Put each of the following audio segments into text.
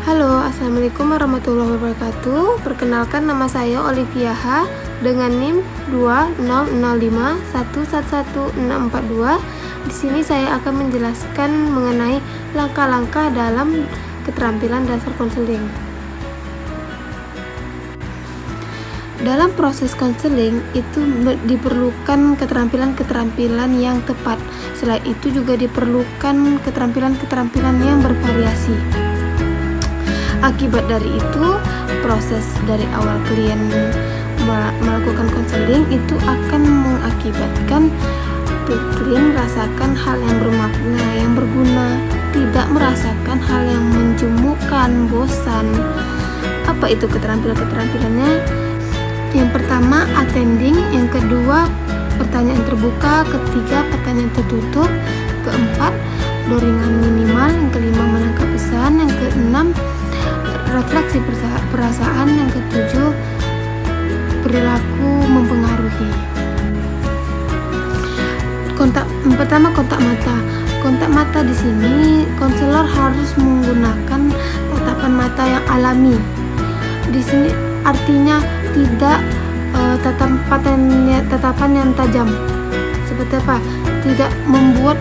Halo, assalamualaikum warahmatullahi wabarakatuh. Perkenalkan, nama saya Olivia H dengan NIM 20051111642. Di sini saya akan menjelaskan mengenai langkah-langkah dalam keterampilan dasar konseling. Dalam proses konseling itu diperlukan keterampilan-keterampilan yang tepat. Selain itu juga diperlukan keterampilan-keterampilan yang bervariasi. Akibat dari itu, proses dari awal klien melakukan konseling itu akan mengakibatkan klien merasakan hal yang bermakna, yang berguna, tidak merasakan hal yang menjemukan, bosan. Apa itu keterampilannya? Yang pertama, attending. Yang kedua, pertanyaan terbuka. Ketiga, pertanyaan tertutup. Keempat, dorongan minimal. Yang kelima, menangkap pesan. Yang keenam, refleksi perasaan. Yang ketujuh, perilaku mempengaruhi. Pertama, kontak mata. Kontak mata di sini konselor harus menggunakan tatapan mata yang alami. Di sini artinya tidak tatapan yang tajam. Seperti apa? Tidak membuat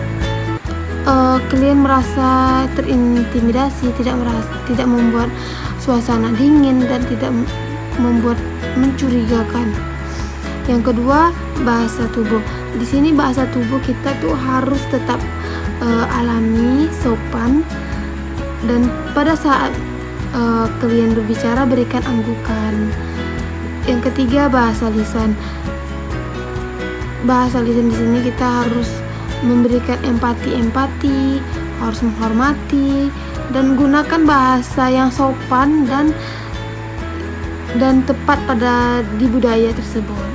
klien merasa terintimidasi, tidak membuat suasana dingin dan tidak membuat mencurigakan. Yang kedua, bahasa tubuh. Di sini bahasa tubuh kita tuh harus tetap alami, sopan, dan pada saat klien berbicara berikan anggukan. Yang ketiga, bahasa lisan. Bahasa lisan di sini kita harus memberikan empati, harus menghormati, dan gunakan bahasa yang sopan dan tepat di budaya tersebut.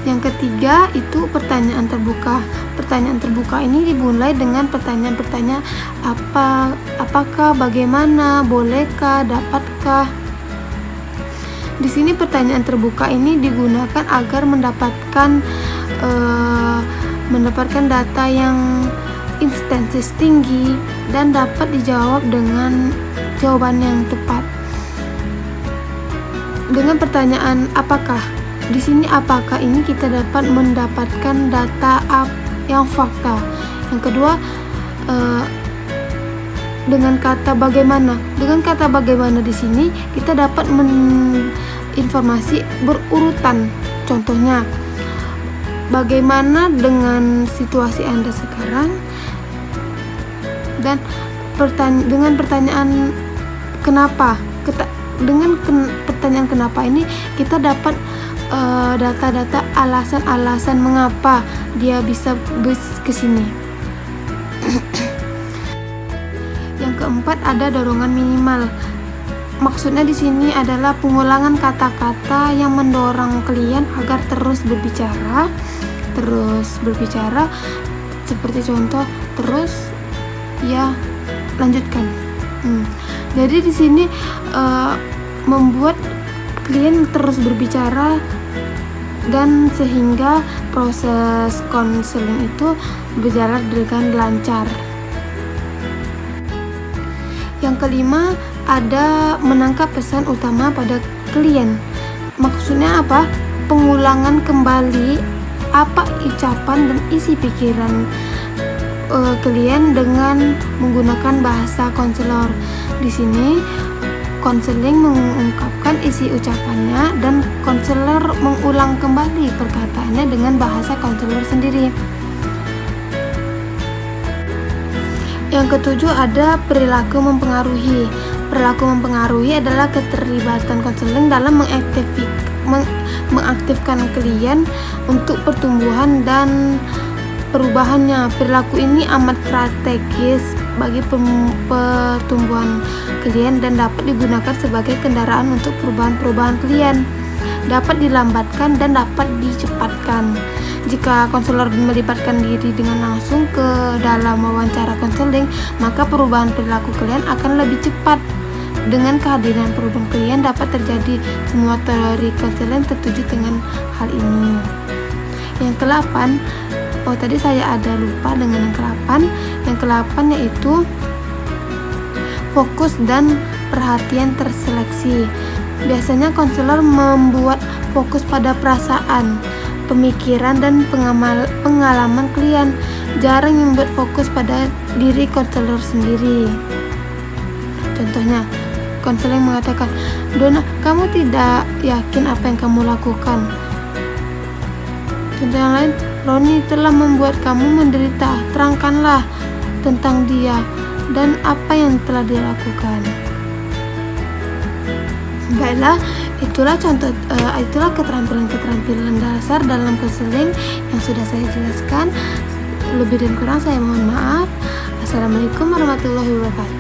Yang ketiga itu pertanyaan terbuka. Pertanyaan terbuka ini dimulai dengan pertanyaan-pertanyaan apakah, bagaimana, bolehkah, dapatkah. Di sini pertanyaan terbuka ini digunakan agar mendapatkan data yang instansis tinggi dan dapat dijawab dengan jawaban yang tepat. Dengan pertanyaan apakah, di sini apakah ini kita dapat mendapatkan data yang fakta. Yang kedua, dengan kata bagaimana. Dengan kata bagaimana di sini kita dapat informasi berurutan. Contohnya, bagaimana dengan situasi Anda sekarang, dan dengan pertanyaan kenapa. Dengan pertanyaan kenapa ini kita dapat data-data alasan-alasan mengapa dia bisa ke sini. Yang keempat, ada dorongan minimal. Maksudnya di sini adalah pengulangan kata-kata yang mendorong klien agar terus berbicara. Seperti contoh, terus ya lanjutkan. Jadi di sini membuat klien terus berbicara dan sehingga proses konseling itu berjalan dengan lancar. Yang kelima, ada menangkap pesan utama pada klien. Maksudnya apa? Pengulangan kembali apa ucapan dan isi pikiran klien dengan menggunakan bahasa konselor. Di sini konseling mengungkapkan isi ucapannya dan konselor mengulang kembali perkataannya dengan bahasa konselor sendiri. Yang ketujuh, ada perilaku mempengaruhi. Perilaku mempengaruhi adalah keterlibatan konseling dalam mengaktifkan klien untuk pertumbuhan dan perubahannya. Perilaku ini amat strategis bagi pertumbuhan klien dan dapat digunakan sebagai kendaraan untuk perubahan-perubahan klien. Dapat dilambatkan dan dapat dicepatkan. Jika konselor melibatkan diri dengan langsung ke dalam wawancara konseling, maka perubahan perilaku klien akan lebih cepat. Dengan kehadiran perubahan klien dapat terjadi semua teori konseling tertuju dengan hal ini. Yang ke-8, tadi saya ada lupa dengan yang ke-8. Yang ke-8 yaitu fokus dan perhatian terseleksi. Biasanya konselor membuat fokus pada perasaan, pemikiran, dan pengalaman klien, jarang membuat fokus pada diri konselor sendiri. Contohnya, konselor mengatakan, "Dona, kamu tidak yakin apa yang kamu lakukan." Contoh yang lain, "Roni telah membuat kamu menderita, terangkanlah tentang dia dan apa yang telah dia lakukan." Baiklah, itulah keterampilan dasar dalam konseling yang sudah saya jelaskan. Lebih dan kurang saya mohon maaf. Assalamualaikum warahmatullahi wabarakatuh.